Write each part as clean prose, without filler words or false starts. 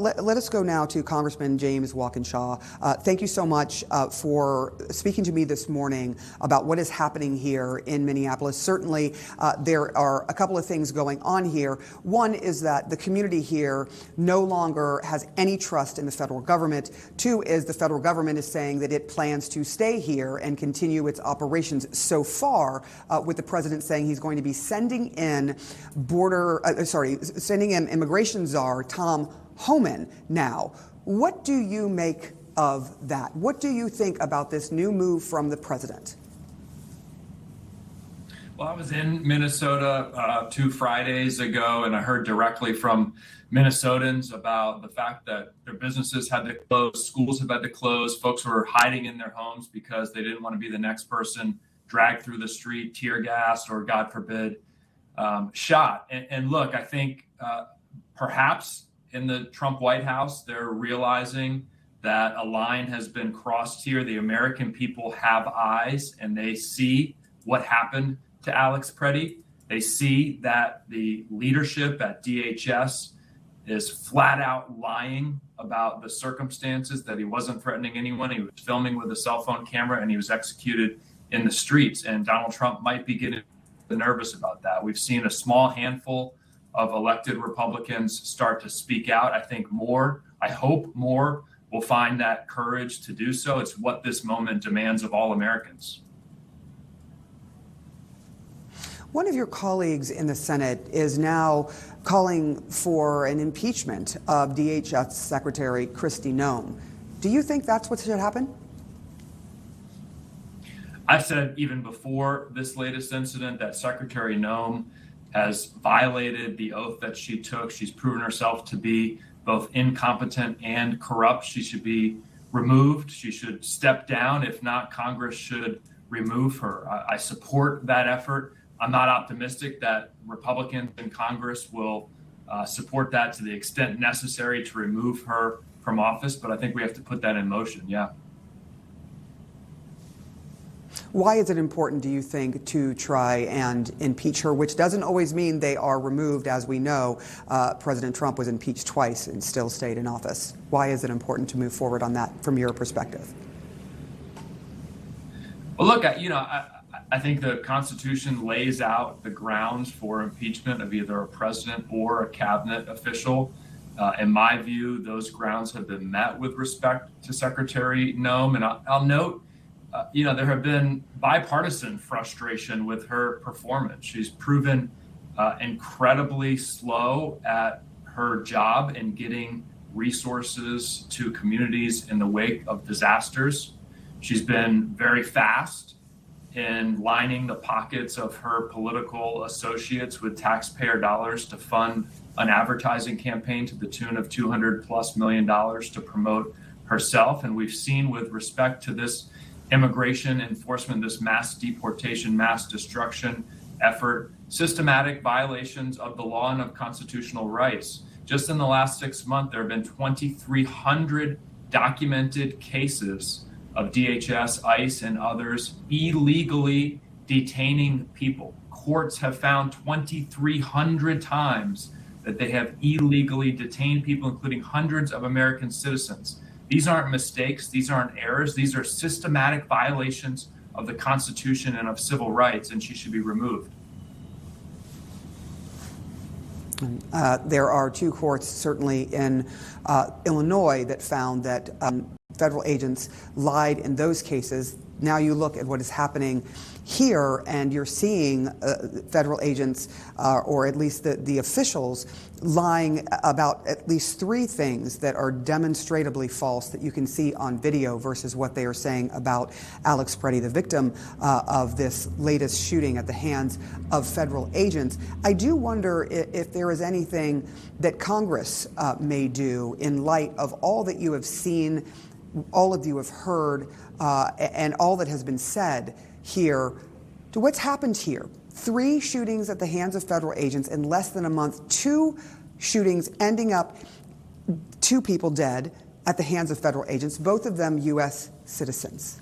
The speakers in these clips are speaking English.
Let us go now to Congressman James Walkinshaw. Thank you so much for speaking to me this morning about what is happening here in Minneapolis. Certainly, there are a couple of things going on here. One is that the community here no longer has any trust in the federal government. Two is the federal government is saying that it plans to stay here and continue its operations so far, with the president saying he's going to be sending in immigration czar Tom Homan now. What do you make of that? What do you think about this new move from the president? Well, I was in Minnesota 2 Fridays ago, and I heard directly from Minnesotans about the fact that their businesses had to close, schools have had to close, folks were hiding in their homes because they didn't want to be the next person dragged through the street, tear gassed, or God forbid, shot. And look, I think perhaps in the Trump White House, they're realizing that a line has been crossed here. The American people have eyes, and they see what happened to Alex Preddy. They see that the leadership at DHS is flat out lying about the circumstances, that he wasn't threatening anyone. He was filming with a cell phone camera, and he was executed in the streets. And Donald Trump might be getting nervous about that. We've seen a small handful of elected Republicans start to speak out. I hope more will find that courage to do so. It's what this moment demands of all Americans. One of your colleagues in the Senate is now calling for an impeachment of DHS Secretary Kristi Noem. Do you think that's what should happen? I've said even before this latest incident that Secretary Noem has violated the oath that she took. She's proven herself to be both incompetent and corrupt. She should be removed. She should step down. If not, Congress should remove her. I support that effort. I'm not optimistic that Republicans in Congress will support that to the extent necessary to remove her from office, but I think we have to put that in motion, yeah. Why is it important, do you think, to try and impeach her, which doesn't always mean they are removed? As we know, President Trump was impeached twice and still stayed in office. Why is it important to move forward on that from your perspective? Well, look, I think the Constitution lays out the grounds for impeachment of either a president or a cabinet official. In my view, those grounds have been met with respect to Secretary Noem. And I'll note, there have been bipartisan frustration with her performance. She's proven incredibly slow at her job in getting resources to communities in the wake of disasters. She's been very fast in lining the pockets of her political associates with taxpayer dollars to fund an advertising campaign to the tune of $200+ million to promote herself. And we've seen, with respect to this immigration enforcement, this mass deportation, mass destruction effort, systematic violations of the law and of constitutional rights. Just in the last 6 months, there have been 2,300 documented cases of DHS, ICE, and others illegally detaining people. Courts have found 2,300 times that they have illegally detained people, including hundreds of American citizens. These aren't mistakes. These aren't errors. These are systematic violations of the Constitution and of civil rights, and she should be removed. There are 2 courts, certainly in Illinois, that found that federal agents lied in those cases. Now you look at what is happening here, and you're seeing federal agents, or at least the officials, lying about at least 3 things that are demonstrably false that you can see on video versus what they are saying about Alex Preddy, the victim of this latest shooting at the hands of federal agents. I do wonder if there is anything that Congress may do in light of all that you have seen, all of you have heard, and all that has been said here, to what's happened here. 3 shootings at the hands of federal agents in less than a month, 2 shootings ending up 2 people dead at the hands of federal agents, both of them U.S. citizens.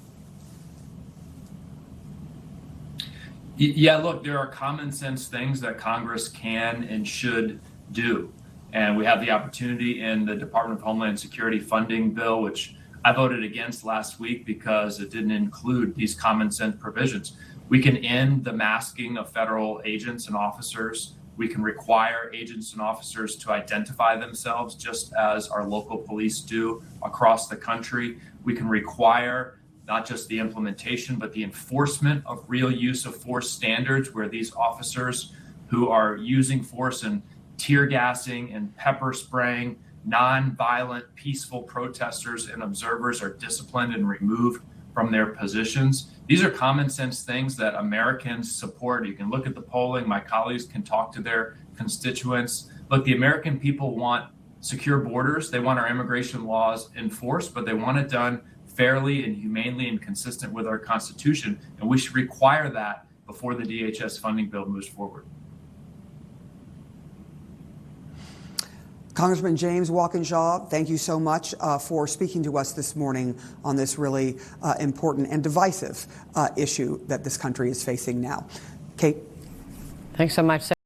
Yeah, look, there are common sense things that Congress can and should do. And we have the opportunity in the Department of Homeland Security funding bill, which I voted against last week because it didn't include these common sense provisions. We can end the masking of federal agents and officers. We can require agents and officers to identify themselves just as our local police do across the country. We can require not just the implementation, but the enforcement of real use of force standards, where these officers who are using force and tear gassing and pepper spraying non-violent, peaceful protesters and observers are disciplined and removed from their positions. These are common sense things that Americans support. You can look at the polling. My colleagues can talk to their constituents. Look, the American people want secure borders. They want our immigration laws enforced, but they want it done fairly and humanely and consistent with our Constitution. And we should require that before the DHS funding bill moves forward. Congressman James Walkinshaw, thank you so much for speaking to us this morning on this really important and divisive issue that this country is facing now. Kate? Thanks so much.